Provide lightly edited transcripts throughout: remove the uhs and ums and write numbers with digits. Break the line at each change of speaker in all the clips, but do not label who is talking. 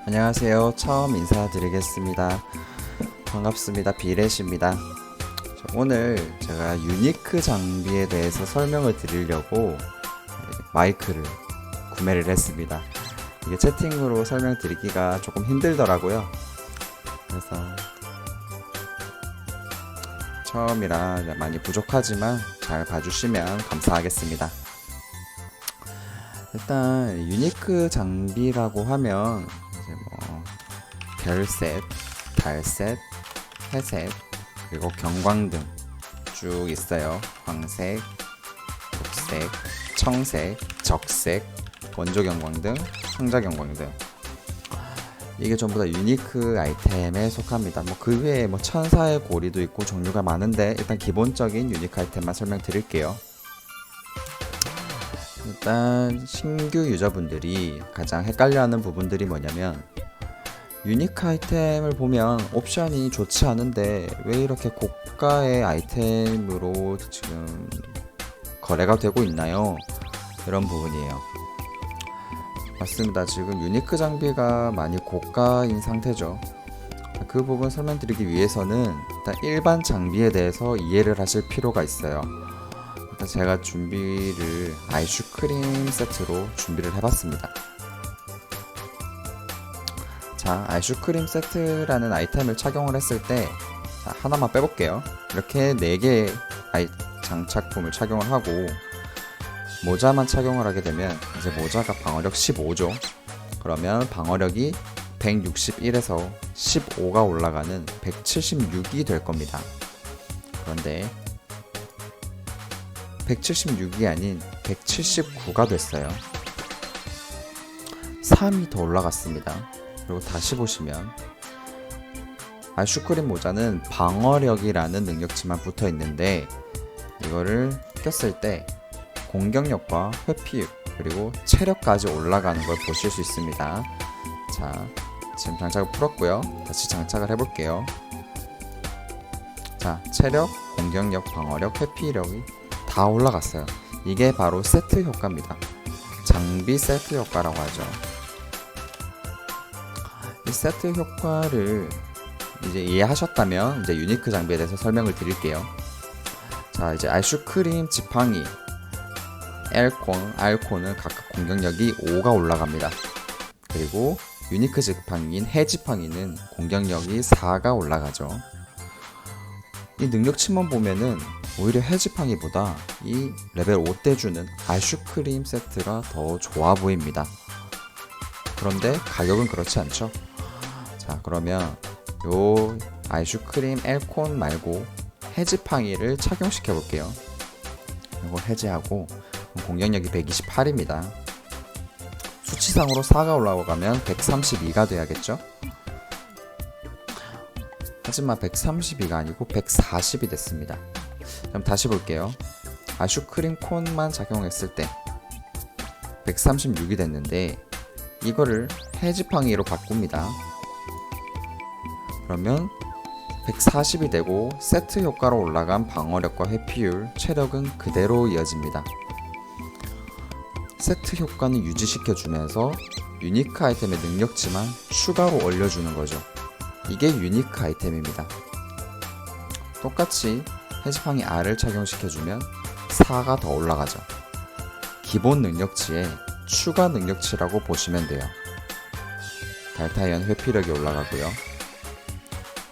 안녕하세요. 처음 인사드리겠습니다. 반갑습니다. 비렛입니다. 오늘 제가 유니크 장비에 대해서 설명을 드리려고 마이크를 구매를 했습니다. 이게 채팅으로 설명드리기가 조금 힘들더라고요. 그래서 처음이라 많이 부족하지만 잘 봐주시면 감사하겠습니다. 일단 유니크 장비라고 하면 이제 별셋, 달셋, 회색, 그리고 경광등 쭉 있어요. 황색, 녹색, 청색, 적색, 원조 경광등, 청자 경광등. 이게 전부 다 유니크 아이템에 속합니다. 그 외에 천사의 고리도 있고 종류가 많은데 일단 기본적인 유니크 아이템만 설명드릴게요. 일단 신규 유저분들이 가장 헷갈려하는 부분들이 뭐냐면 유니크 아이템을 보면 옵션이 좋지 않은데 왜 이렇게 고가의 아이템으로 지금 거래가 되고 있나요? 이런 부분이에요. 맞습니다. 지금 유니크 장비가 많이 고가인 상태죠. 그 부분 설명드리기 위해서는 일단 일반 장비에 대해서 이해를 하실 필요가 있어요. 일단 제가 준비를 아이슈크림 세트로 준비를 해봤습니다. 자, 아이슈크림 세트라는 아이템을 착용을 했을 때 하나만 빼볼게요. 이렇게 4개의 장착품을 착용을 하고 모자만 착용을 하게 되면 이제 모자가 방어력 15죠. 그러면 방어력이 161에서 15가 올라가는 176이 될 겁니다. 그런데 176이 아닌 179가 됐어요. 3이 더 올라갔습니다. 그리고 다시 보시면 아이슈크림 모자는 방어력이라는 능력치만 붙어 있는데 이거를 꼈을 때 공격력과 회피율 그리고 체력까지 올라가는 걸 보실 수 있습니다. 자, 지금 장착을 풀었고요. 다시 장착을 해볼게요. 자, 체력, 공격력, 방어력, 회피력이 다 올라갔어요. 이게 바로 세트 효과입니다. 장비 세트 효과라고 하죠. 이 세트 효과를 이제 이해하셨다면 이제 유니크 장비에 대해서 설명을 드릴게요. 자, 이제 아이슈크림 지팡이 알콘은 각각 공격력이 5가 올라갑니다. 그리고 유니크 지팡이인 해지팡이는 공격력이 4가 올라가죠. 이 능력치만 보면은 오히려 해지팡이보다 이 레벨 5때 주는 아이슈크림 세트가 더 좋아 보입니다. 그런데 가격은 그렇지 않죠. 자, 그러면 요 아이슈크림 알콘 말고 해지팡이를 착용시켜 볼게요. 이거 해제하고 공격력이 128입니다. 수치상으로 4가 올라가면 132가 돼야겠죠? 하지만 132가 아니고 140이 됐습니다. 그럼 다시 볼게요. 아이슈크림 콘만 착용했을 때 136이 됐는데 이거를 해지팡이로 바꿉니다. 그러면 140이 되고 세트 효과로 올라간 방어력과 회피율, 체력은 그대로 이어집니다. 세트 효과는 유지시켜주면서 유니크 아이템의 능력치만 추가로 올려주는 거죠. 이게 유니크 아이템입니다. 똑같이 해지팡이 R을 착용시켜주면 4가 더 올라가죠. 기본 능력치에 추가 능력치라고 보시면 돼요. 달타이언 회피력이 올라가고요.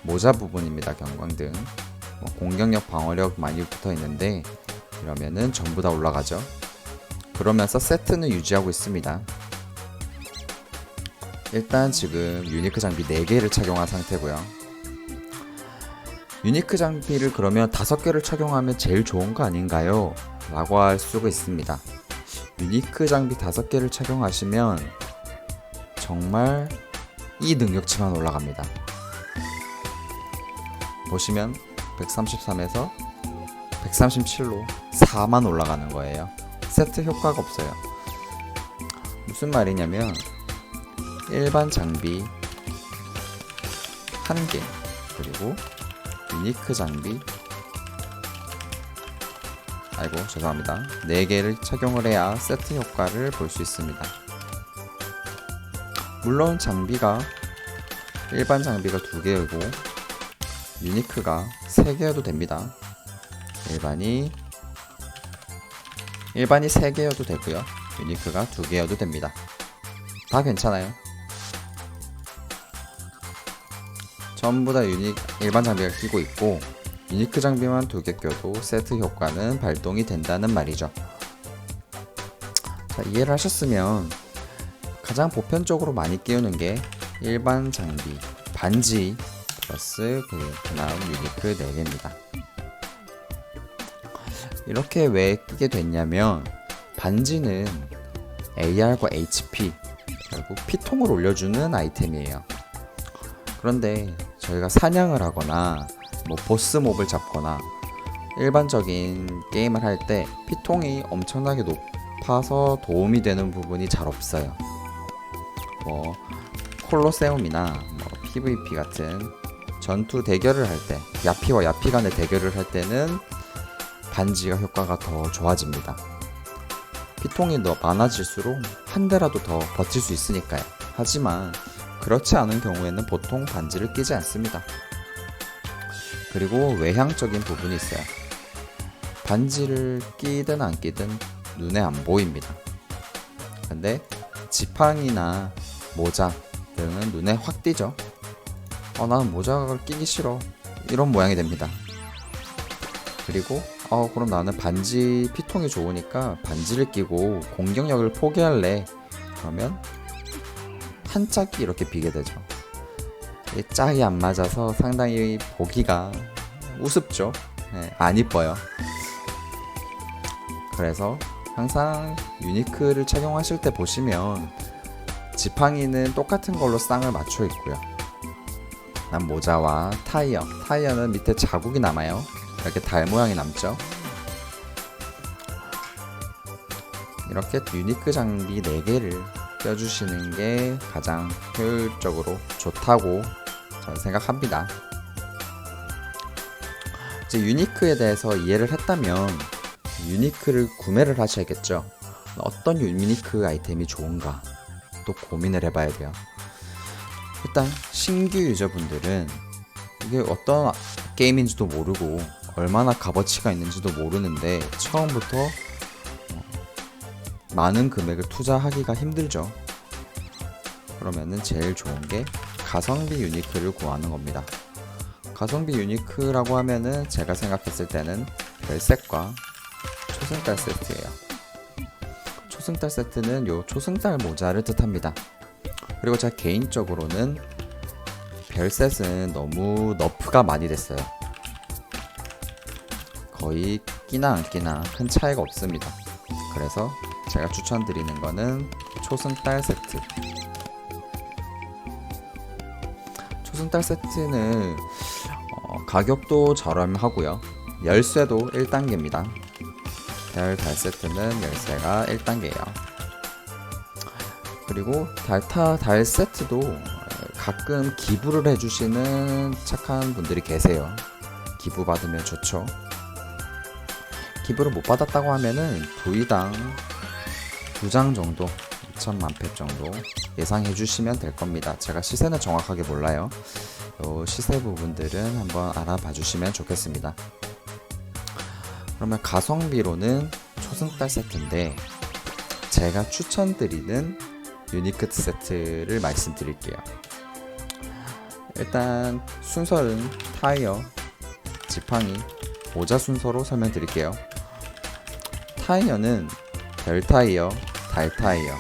모자 부분입니다. 경광등 공격력 방어력 많이 붙어 있는데 이러면은 전부 다 올라가죠. 그러면서 세트는 유지하고 있습니다. 일단 지금 유니크 장비 4개를 착용한 상태고요. 유니크 장비를 그러면 5개를 착용하면 제일 좋은 거 아닌가요? 라고 할 수가 있습니다. 유니크 장비 5개를 착용하시면 정말 이 능력치만 올라갑니다. 보시면 133에서 137로 4만 올라가는 거예요. 세트 효과가 없어요. 무슨 말이냐면 일반 장비 1개 그리고 유니크 장비 죄송합니다. 4개를 착용을 해야 세트 효과를 볼 수 있습니다. 물론 장비가 일반 장비가 2개이고 유니크가 3개여도 됩니다. 일반이 3개여도 되고요. 유니크가 2개여도 됩니다. 다 괜찮아요. 전부 다 일반 장비가 끼고 있고 유니크 장비만 2개 껴도 세트 효과는 발동이 된다는 말이죠. 자, 이해를 하셨으면 가장 보편적으로 많이 끼우는 게 일반 장비, 반지 플러스 그 다음 유니크 4개입니다. 이렇게 왜 끼게 됐냐면 반지는 AR과 HP 결국 피통을 올려주는 아이템이에요. 그런데 저희가 사냥을 하거나 뭐 보스 몹을 잡거나 일반적인 게임을 할 때 피통이 엄청나게 높아서 도움이 되는 부분이 잘 없어요. 뭐 콜로세움이나 뭐 PVP 같은 전투 대결을 할 때 야피와 야피 간의 대결을 할 때는 반지가 효과가 더 좋아집니다. 피통이 더 많아질수록 한 대라도 더 버틸 수 있으니까요. 하지만 그렇지 않은 경우에는 보통 반지를 끼지 않습니다. 그리고 외향적인 부분이 있어요. 반지를 끼든 안 끼든 눈에 안 보입니다. 근데 지팡이나 모자 등은 눈에 확 띄죠. 나는 모자를 끼기 싫어, 이런 모양이 됩니다. 그리고 그럼 나는 반지 피통이 좋으니까 반지를 끼고 공격력을 포기할래. 그러면 한 짝이 이렇게 비게 되죠. 이 짝이 안 맞아서 상당히 보기가 우습죠. 네, 안 이뻐요. 그래서 항상 유니크를 착용하실 때 보시면 지팡이는 똑같은 걸로 쌍을 맞춰 있고요. 난 모자와 타이어는 밑에 자국이 남아요. 이렇게 달 모양이 남죠. 이렇게 유니크 장비 4개를 껴주시는 게 가장 효율적으로 좋다고 저는 생각합니다. 이제 유니크에 대해서 이해를 했다면 유니크를 구매를 하셔야겠죠. 어떤 유니크 아이템이 좋은가 또 고민을 해봐야 돼요. 일단 신규 유저분들은 이게 어떤 게임인지도 모르고 얼마나 값어치가 있는지도 모르는데 처음부터 많은 금액을 투자하기가 힘들죠. 그러면은 제일 좋은 게 가성비 유니크를 구하는 겁니다. 가성비 유니크라고 하면은 제가 생각했을 때는 별셋과 초승달 세트예요. 초승달 세트는 요 초승달 모자를 뜻합니다. 그리고 제가 개인적으로는 별셋은 너무 너프가 많이 됐어요. 거의 끼나 안 끼나 큰 차이가 없습니다. 그래서 제가 추천드리는 거는 초승달 세트. 초승달 세트는 가격도 저렴하고요. 열쇠도 1단계입니다. 별 달 세트는 열쇠가 1단계예요. 그리고 달 세트도 가끔 기부를 해주시는 착한 분들이 계세요. 기부 받으면 좋죠. 기부를 못 받았다고 하면은 부위당 2장 정도, 2천만 팩 정도 예상해 주시면 될 겁니다. 제가 시세는 정확하게 몰라요. 요 시세 부분들은 한번 알아봐 주시면 좋겠습니다. 그러면 가성비로는 초승달 세트인데 제가 추천드리는 유니크 세트를 말씀드릴게요. 일단 순서는 타이어, 지팡이, 모자 순서로 설명드릴게요. 타이어는 별 타이어, 달 타이어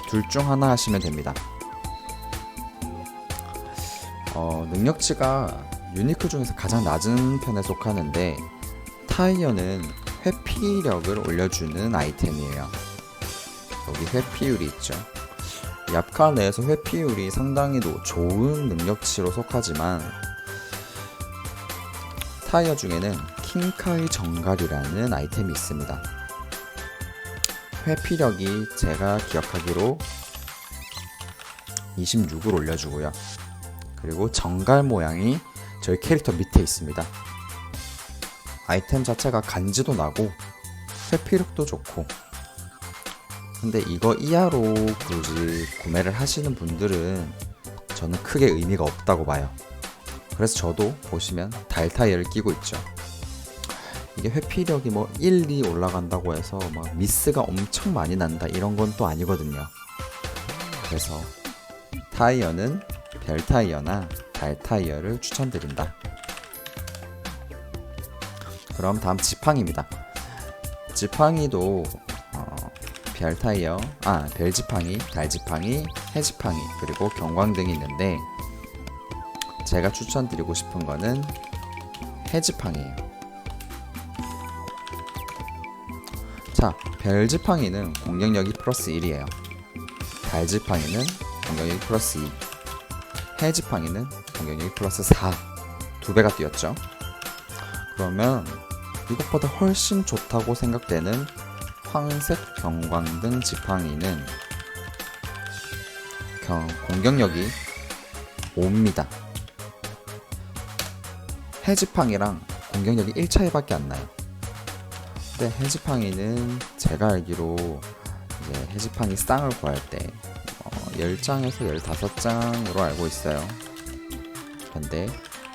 둘 중 하나 하시면 됩니다. 능력치가 유니크 중에서 가장 낮은 편에 속하는데 타이어는 회피력을 올려주는 아이템이에요. 여기 회피율이 있죠. 얍카 내에서 회피율이 상당히 좋은 능력치로 속하지만 타이어 중에는 킹카이 정갈이라는 아이템이 있습니다. 회피력이 제가 기억하기로 26을 올려주고요. 그리고 정갈 모양이 저희 캐릭터 밑에 있습니다. 아이템 자체가 간지도 나고 회피력도 좋고 근데 이거 이하로 굳이 구매를 하시는 분들은 저는 크게 의미가 없다고 봐요. 그래서 저도 보시면 달 타이어를 끼고 있죠. 이게 회피력이 뭐 1, 2 올라간다고 해서 막 미스가 엄청 많이 난다 이런 건 또 아니거든요. 그래서 타이어는 별 타이어나 달 타이어를 추천드린다. 그럼 다음 지팡이입니다. 지팡이도 별 타이어, 별 지팡이, 달 지팡이, 해 지팡이, 그리고 경광등이 있는데 제가 추천드리고 싶은 거는 해 지팡이에요. 자, 별 지팡이는 공격력이 플러스 1이에요. 달 지팡이는 공격력이 플러스 2, 해 지팡이는 공격력이 플러스 4, 2배가 뛰었죠. 그러면 이것보다 훨씬 좋다고 생각되는 황색 경광등 지팡이는 공격력이 5입니다. 해지팡이랑 공격력이 1차이밖에 안 나요. 근데 해지팡이는 제가 알기로 이제 해지팡이 쌍을 구할 때 10장에서 15장으로 알고 있어요. 근데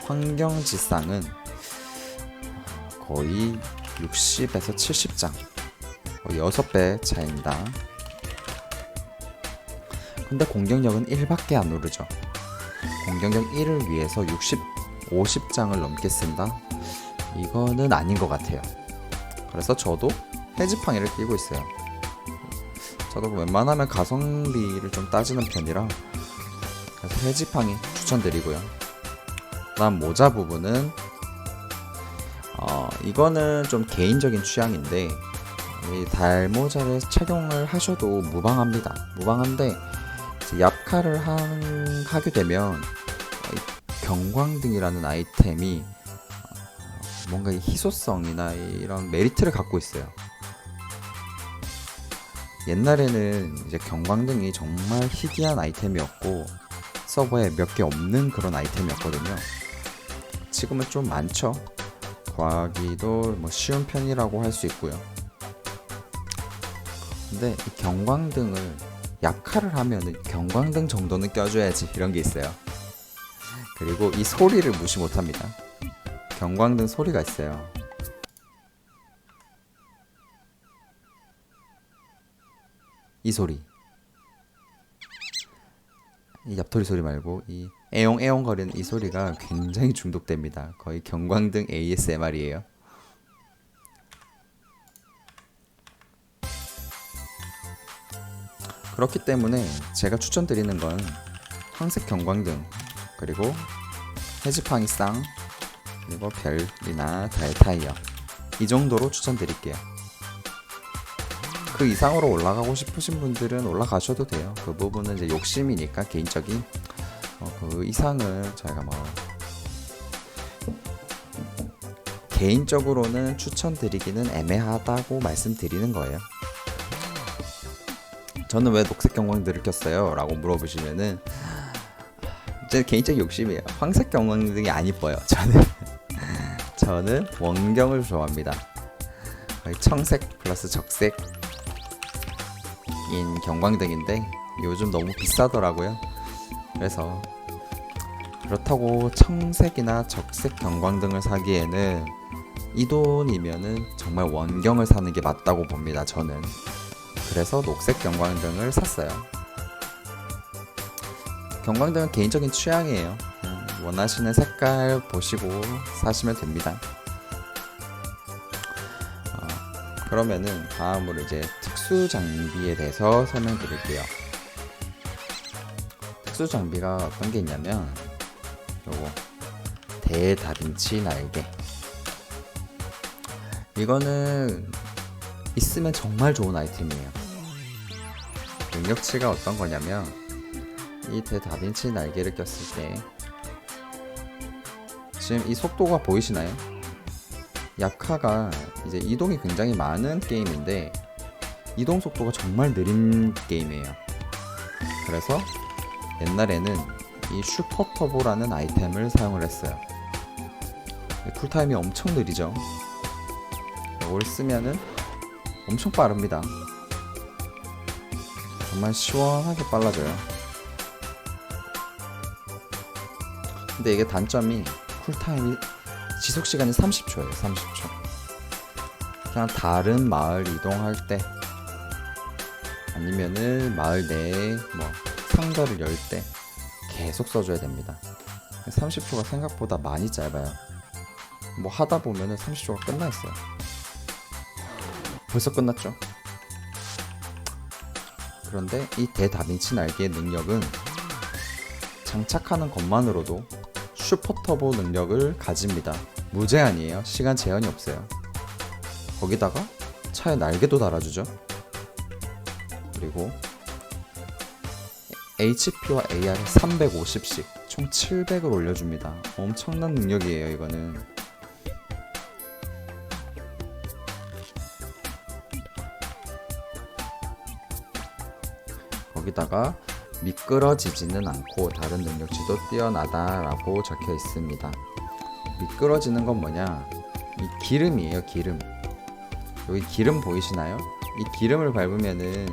환경지쌍은 거의 60에서 70장, 6배 차이입니다. 근데 공격력은 1밖에 안 오르죠. 공격력 1을 위해서 50장을 넘게 쓴다? 이거는 아닌 것 같아요. 그래서 저도 해지팡이를 끼고 있어요. 저도 웬만하면 가성비를 좀 따지는 편이라 그래서 해지팡이 추천드리고요. 다음 모자 부분은 이거는 좀 개인적인 취향인데 이 달모자를 착용을 하셔도 무방합니다. 무방한데 얍카를 하게 되면 경광등이라는 아이템이 뭔가 희소성이나 이런 메리트를 갖고 있어요. 옛날에는 이제 경광등이 정말 희귀한 아이템이었고 서버에 몇 개 없는 그런 아이템이었거든요. 지금은 좀 많죠. 구하기도 뭐 쉬운 편이라고 할 수 있고요. 근데 이 경광등을 얍카를 하면은 경광등 정도는 껴줘야지 이런 게 있어요. 그리고 이 소리를 무시 못합니다. 경광등 소리가 있어요. 이 소리, 이 얍토리 소리 말고 이 에용에용 거리는 이 소리가 굉장히 중독됩니다. 거의 경광등 ASMR이에요. 그렇기 때문에 제가 추천드리는 건 황색 경광등, 그리고 해지팡이 쌍, 그리고 별이나 달 타이어, 이 정도로 추천드릴게요. 그 이상으로 올라가고 싶으신 분들은 올라가셔도 돼요. 그 부분은 이제 욕심이니까 개인적인 그 이상은 저희가 뭐 개인적으로는 추천드리기는 애매하다고 말씀드리는 거예요. 저는 왜 녹색 경광등을 꼈어요? 라고 물어보시면은 제 개인적인 욕심이에요. 황색 경광등이 안 이뻐요. 저는 원경을 좋아합니다. 청색 플러스 적색 인 경광등인데 요즘 너무 비싸더라고요. 그래서 그렇다고 청색이나 적색 경광등을 사기에는 이 돈이면은 정말 원경을 사는 게 맞다고 봅니다. 저는 그래서 녹색 경광등을 샀어요. 경광등은 개인적인 취향이에요. 원하시는 색깔 보시고 사시면 됩니다. 그러면은 다음으로 이제 특수 장비에 대해서 설명드릴게요. 특수 장비가 어떤 게 있냐면 요거 대다빈치 날개, 이거는 있으면 정말 좋은 아이템이에요. 능력치가 어떤 거냐면 이 대다빈치 날개를 꼈을 때 지금 이 속도가 보이시나요? 얍카가 이제 이동이 굉장히 많은 게임인데 이동 속도가 정말 느린 게임이에요. 그래서 옛날에는 이 슈퍼터보라는 아이템을 사용을 했어요. 쿨타임이 엄청 느리죠. 이걸 쓰면은 엄청 빠릅니다. 정말 시원하게 빨라져요. 근데 이게 단점이 쿨타임이 지속시간이 30초예요. 30초. 그냥 다른 마을 이동할 때 아니면은 마을 내에 뭐 상자를 열 때 계속 써줘야 됩니다. 30초가 생각보다 많이 짧아요. 뭐 하다 보면은 30초가 끝나 있어요. 벌써 끝났죠? 그런데 이 대다빈치 날개의 능력은 장착하는 것만으로도 슈퍼터보 능력을 가집니다. 무제한이에요. 시간 제한이 없어요. 거기다가 차에 날개도 달아주죠. 그리고 HP와 AR을 350씩 총 700을 올려줍니다. 엄청난 능력이에요. 이거는 거기다가 미끄러지지는 않고 다른 능력치도 뛰어나다 라고 적혀 있습니다. 미끄러지는 건 뭐냐, 이 기름이에요. 기름. 여기 기름 보이시나요? 이 기름을 밟으면은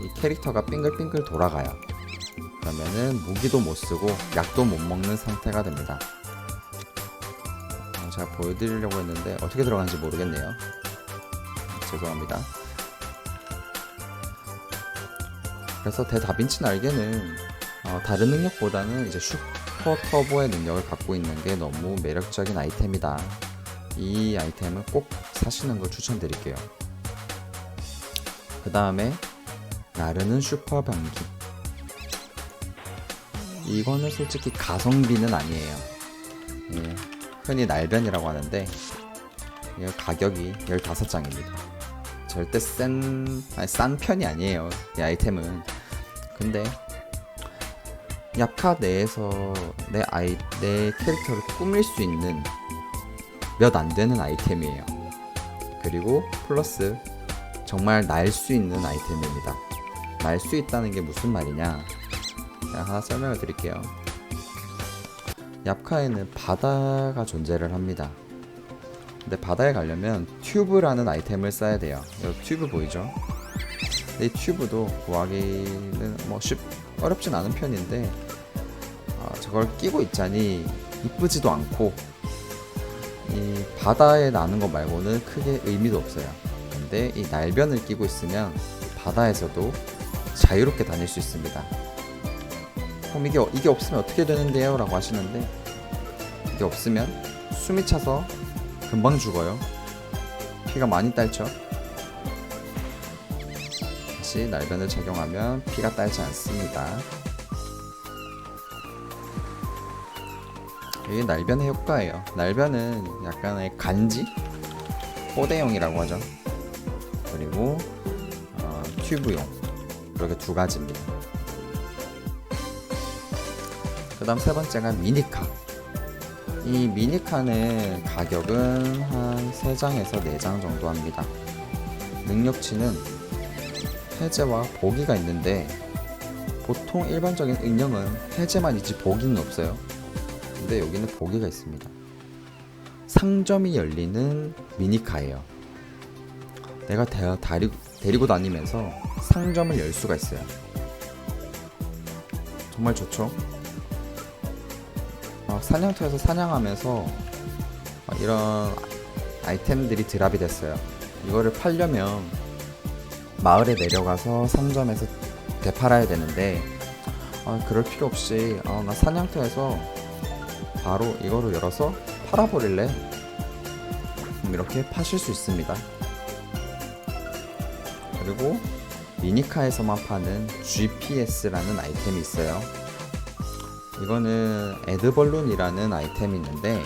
이 캐릭터가 빙글빙글 돌아가요. 그러면은 무기도 못 쓰고 약도 못 먹는 상태가 됩니다. 제가 보여드리려고 했는데 어떻게 들어가는지 모르겠네요. 죄송합니다. 그래서 대다빈치 날개는 다른 능력보다는 이제 슈퍼 터보의 능력을 갖고 있는 게 너무 매력적인 아이템이다. 이 아이템은 꼭 사시는 걸 추천드릴게요. 그 다음에 나르는 슈퍼 방귀. 이거는 솔직히 가성비는 아니에요. 예, 흔히 날변이라고 하는데 가격이 15장입니다. 절대 싼 편이 아니에요. 이 아이템은. 근데 얍카 내에서 내 캐릭터를 꾸밀 수 있는 몇 안 되는 아이템이에요. 그리고 플러스 정말 날 수 있는 아이템입니다. 날 수 있다는 게 무슨 말이냐, 제가 하나 설명을 드릴게요. 얍카에는 바다가 존재를 합니다. 근데 바다에 가려면 튜브라는 아이템을 써야 돼요. 여기 튜브 보이죠? 이 튜브도 구하기는 뭐 어렵진 않은 편인데 저걸 끼고 있자니 이쁘지도 않고 이 바다에 나는 거 말고는 크게 의미도 없어요. 근데 이 날변을 끼고 있으면 바다에서도 자유롭게 다닐 수 있습니다. 그럼 이게 없으면 어떻게 되는데요? 라고 하시는데, 이게 없으면 숨이 차서 금방 죽어요. 피가 많이 딸죠. 다시 날변을 착용하면 피가 딸지 않습니다. 이게 날변의 효과예요. 날변은 약간의 간지? 포대용이라고 하죠. 그리고 튜브용, 이렇게 두 가지입니다. 그 다음 세 번째가 미니카. 이 미니카는 가격은 한 3장에서 4장 정도 합니다. 능력치는 해제와 보기가 있는데 보통 일반적인 응용은 해제만 있지 보기는 없어요. 근데 여기는 보기가 있습니다. 상점이 열리는 미니카예요. 내가 데리고 다니면서 상점을 열 수가 있어요. 정말 좋죠? 사냥터에서 사냥하면서 이런 아이템들이 드랍이 됐어요. 이거를 팔려면 마을에 내려가서 상점에서 되팔아야 되는데 그럴 필요 없이 나 사냥터에서 바로 이거를 열어서 팔아버릴래? 이렇게 파실 수 있습니다. 그리고 미니카에서만 파는 GPS라는 아이템이 있어요. 이거는 에드벌룬이라는 아이템이 있는데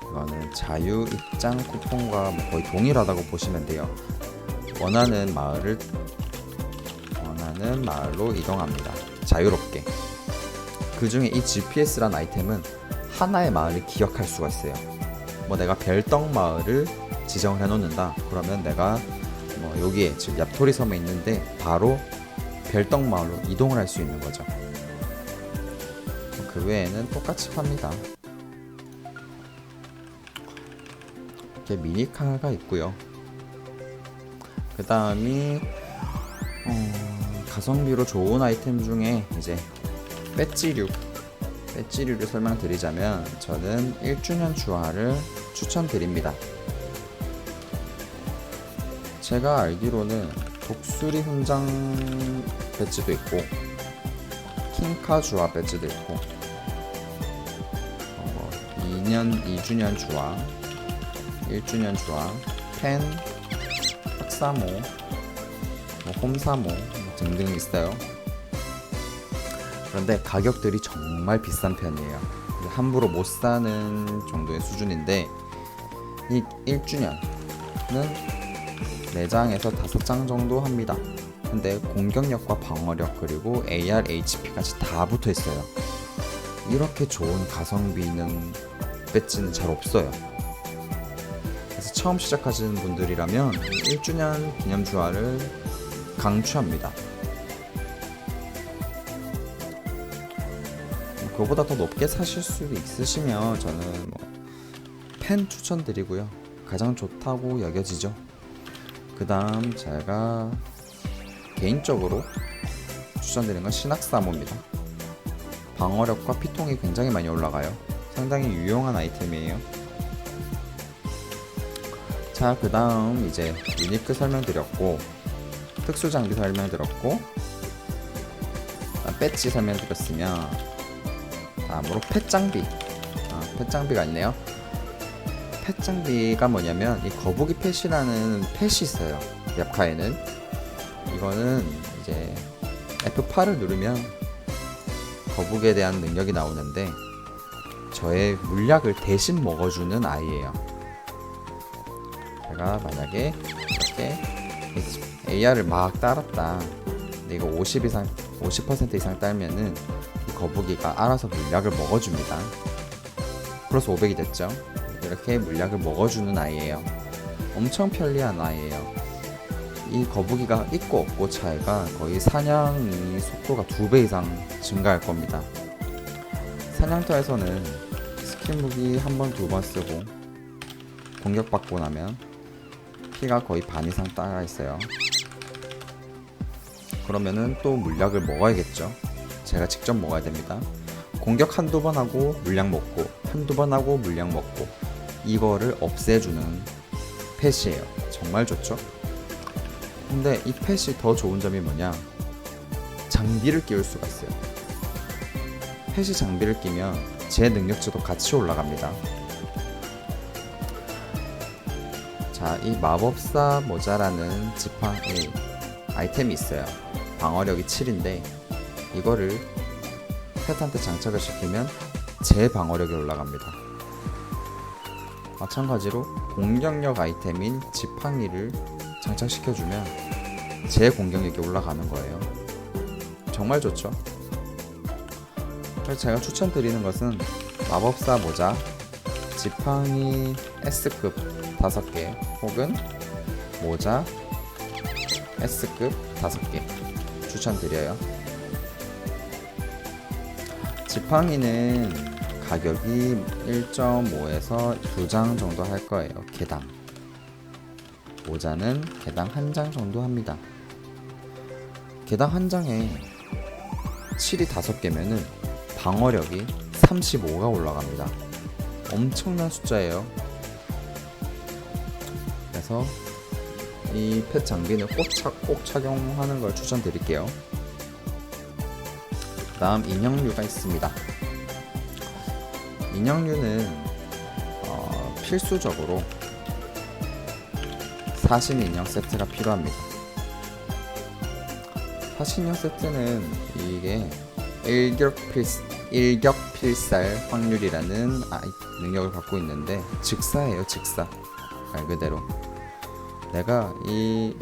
이거는 자유 입장 쿠폰과 거의 동일하다고 보시면 돼요. 원하는 마을로 이동합니다. 자유롭게. 그 중에 이 GPS라는 아이템은 하나의 마을을 기억할 수가 있어요. 내가 별떡 마을을 지정을 해놓는다. 그러면 내가 여기에 지금 얍토리 섬에 있는데 바로 별떡 마을로 이동을 할 수 있는 거죠. 그 외에는 똑같이 팝니다. 이렇게 미니카가 있고요. 그 다음이 가성비로 좋은 아이템 중에 이제 배지류를 설명드리자면 저는 1주년 주화를 추천드립니다. 제가 알기로는 독수리 훈장 배지도 있고 킹카 주화 배지도 있고 2주년 주화, 1주년 주화, 펜, 흑사모, 홈사모 등등 있어요. 그런데 가격들이 정말 비싼 편이에요. 함부로 못 사는 정도의 수준인데 이 1주년은 4장에서 5장 정도 합니다. 근데 공격력과 방어력 그리고 AR, HP까지 다 붙어 있어요. 이렇게 좋은 가성비 있는 배지는 잘 없어요. 그래서 처음 시작하시는 분들이라면 1주년 기념 주화를 강추합니다. 그거보다 더 높게 사실 수도 있으시면 저는 펜 추천드리고요. 가장 좋다고 여겨지죠. 그 다음 제가 개인적으로 추천드리는 건 신학사모입니다. 방어력과 피통이 굉장히 많이 올라가요. 상당히 유용한 아이템이에요. 자, 그 다음 이제 유니크 설명드렸고 특수 장비 설명드렸고 배지 설명드렸으면 다음으로 펫 장비. 펫 장비가 있네요. 펫 장비가 뭐냐면 이 거북이 펫이라는 펫이 있어요. 얍카에는 이거는 이제 F8을 누르면 거북이에 대한 능력이 나오는데 저의 물약을 대신 먹어주는 아이예요. 제가 만약에 이렇게 AR을 막 따랐다. 근데 이거 50% 이상 딸면은 이 거북이가 알아서 물약을 먹어줍니다. 플러스 500이 됐죠. 이렇게 물약을 먹어주는 아이예요. 엄청 편리한 아이예요. 이 거북이가 있고 없고 차이가 거의 사냥이 속도가 2배 이상 증가할 겁니다. 사냥터에서는 스킬 무기 한 번, 2번 쓰고 공격받고 나면 피가 거의 반 이상 따라 있어요. 그러면은 또 물약을 먹어야겠죠. 제가 직접 먹어야 됩니다. 공격 한두 번 하고 물약 먹고 한두 번 하고 물약 먹고 이거를 없애주는 펫이에요. 정말 좋죠? 근데 이 펫이 더 좋은 점이 뭐냐, 장비를 끼울 수가 있어요. 펫이 장비를 끼면 제 능력치도 같이 올라갑니다. 자, 이 마법사 모자라는 지팡이 아이템이 있어요. 방어력이 7인데 이거를 펫한테 장착을 시키면 제 방어력이 올라갑니다. 마찬가지로 공격력 아이템인 지팡이를 장착시켜주면 제 공격력이 올라가는 거예요. 정말 좋죠? 그래서 제가 추천드리는 것은 마법사 모자, 지팡이 S급 5개 혹은 모자 S급 5개 추천드려요. 지팡이는 가격이 1.5에서 2장 정도 할 거예요. 개당. 모자는 개당 1장 정도 합니다. 개당 1장에 7이 5개면은 방어력이 35가 올라갑니다. 엄청난 숫자예요. 그래서 이 펫 장비는 꼭 착용하는 걸 추천드릴게요. 그 다음 인형류가 있습니다. 인형류는 필수적으로 사신 인형 세트가 필요합니다. 사신 인형 세트는 이게 일격필살 확률이라는 능력을 갖고 있는데 즉사예요. 즉사. 말 그대로 내가 이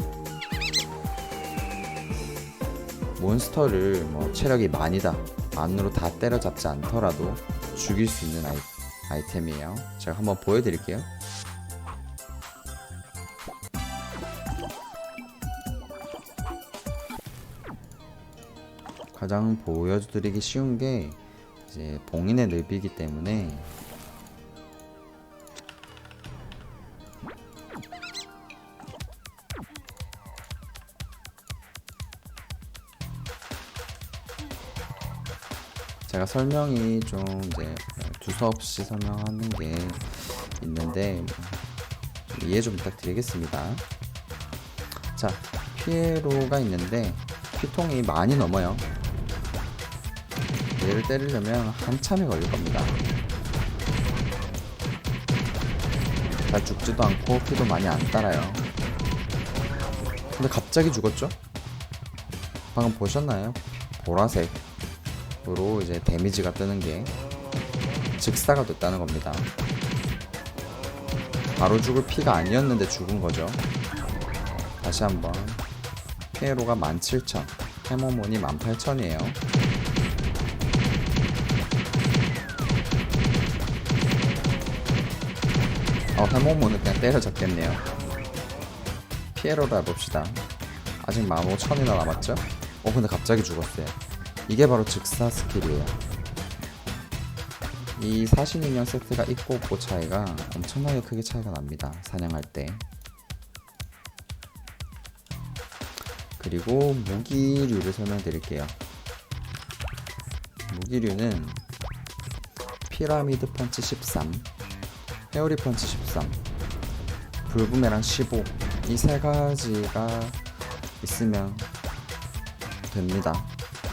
몬스터를 체력이 만으로 다 때려잡지 않더라도 죽일 수 있는 아이템이에요. 제가 한번 보여드릴게요. 가장 보여드리기 쉬운 게 이제 봉인의 늪이기 때문에 제가 설명이 좀 이제 두서없이 설명하는 게 있는데 이해 좀 부탁드리겠습니다. 자, 피에로가 있는데 피통이 많이 넘어요. 얘를 때리려면 한참이 걸릴 겁니다. 잘 죽지도 않고 피도 많이 안 따라요. 근데 갑자기 죽었죠? 방금 보셨나요? 보라색으로 이제 데미지가 뜨는 게 즉사가 됐다는 겁니다. 바로 죽을 피가 아니었는데 죽은 거죠. 다시 한번 피에로가 17,000, 해머몬이 18,000이에요. 해머몬은 그냥 때려잡겠네요. 피에로로 해봅시다. 아직 15,000이나 남았죠? 근데 갑자기 죽었어요. 이게 바로 즉사 스킬이에요. 이 사신인형 세트가 있고 없고 차이가 엄청나게 크게 차이가 납니다. 사냥할 때. 그리고 무기류를 설명드릴게요. 무기류는 피라미드 펀치 13, 회오리 펀치 13, 불부메랑 15, 이 세 가지가 있으면 됩니다.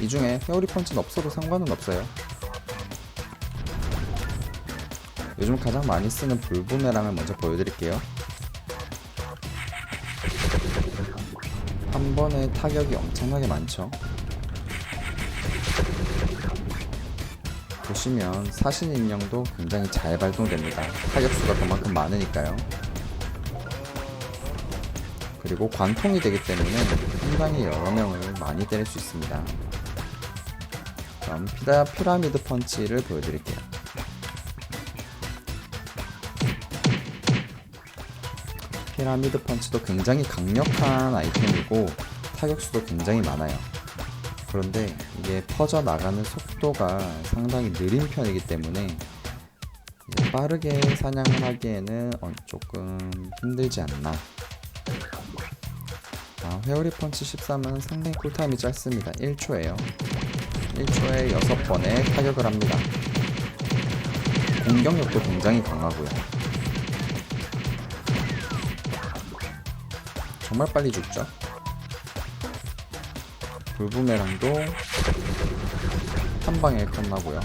이 중에 회오리 펀치는 없어도 상관은 없어요. 요즘 가장 많이 쓰는 불부메랑을 먼저 보여드릴게요. 한 번에 타격이 엄청나게 많죠. 보시면 사신 인형도 굉장히 잘 발동됩니다. 타격수가 그만큼 많으니까요. 그리고 관통이 되기 때문에 상당히 여러 명을 많이 때릴 수 있습니다. 그럼 피라미드 펀치를 보여드릴게요. 피라미드 펀치도 굉장히 강력한 아이템이고 타격수도 굉장히 많아요. 그런데 이게 퍼져나가는 속도가 상당히 느린 편이기 때문에 이제 빠르게 사냥을 하기에는 조금 힘들지 않나. 회오리 펀치 13은 상당히 쿨타임이 짧습니다. 1초예요. 1초에 6번의 타격을 합니다. 공격력도 굉장히 강하고요. 정말 빨리 죽죠. 불부메랑도 한 방에 끝나고요.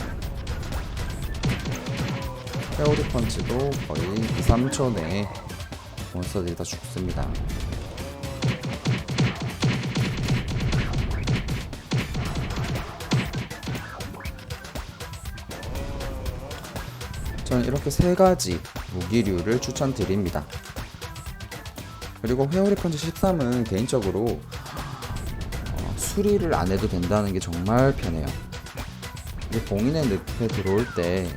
회오리 펀치도 거의 2, 3초 내에 몬스터들이 다 죽습니다. 저는 이렇게 세 가지 무기류를 추천드립니다. 그리고 회오리 펀치 13은 개인적으로 수리를 안 해도 된다는 게 정말 편해요. 봉인의 늪에 들어올 때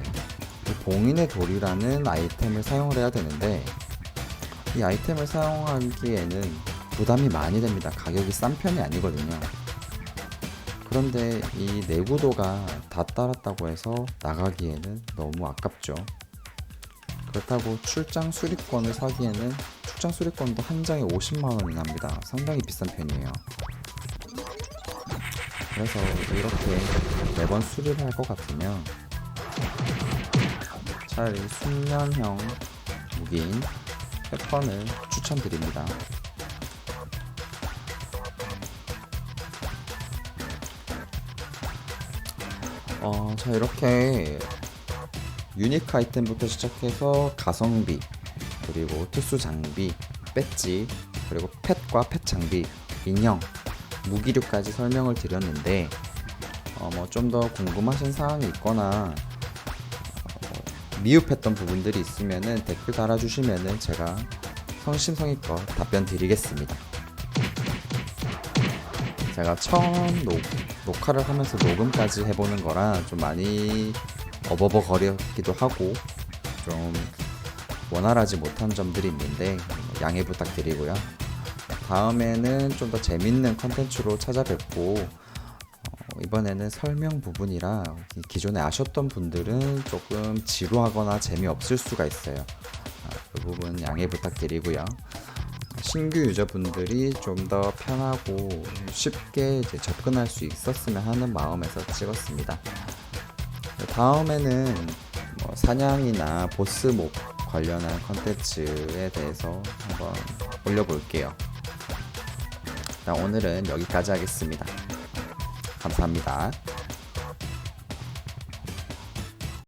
봉인의 돌이라는 아이템을 사용을 해야 되는데 이 아이템을 사용하기에는 부담이 많이 됩니다. 가격이 싼 편이 아니거든요. 그런데 이 내구도가 다 따랐다고 해서 나가기에는 너무 아깝죠. 그렇다고 출장 수리권을 사기에는 출장 수리권도 한 장에 50만원이 납니다. 상당히 비싼 편이에요. 그래서 이렇게 매번 수리를 할 것 같으면 차라리 숙련형 무기인 패턴을 추천드립니다. 자, 이렇게 유니크 아이템부터 시작해서 가성비, 그리고 특수 장비, 배지, 그리고 펫과 펫 장비, 인형, 무기류까지 설명을 드렸는데 좀 더 궁금하신 사항이 있거나 미흡했던 부분들이 있으면은 댓글 달아주시면은 제가 성심성의껏 답변 드리겠습니다. 제가 처음 녹화를 하면서 녹음까지 해보는 거라 좀 많이 어버버거렸기도 하고 좀 원활하지 못한 점들이 있는데 양해 부탁드리고요. 다음에는 좀 더 재밌는 컨텐츠로 찾아뵙고 이번에는 설명 부분이라 기존에 아셨던 분들은 조금 지루하거나 재미없을 수가 있어요. 그 부분 양해 부탁드리고요. 신규 유저분들이 좀 더 편하고 쉽게 이제 접근할 수 있었으면 하는 마음에서 찍었습니다. 다음에는 뭐 사냥이나 보스몹 관련한 컨텐츠에 대해서 한번 올려볼게요. 일단 오늘은 여기까지 하겠습니다. 감사합니다.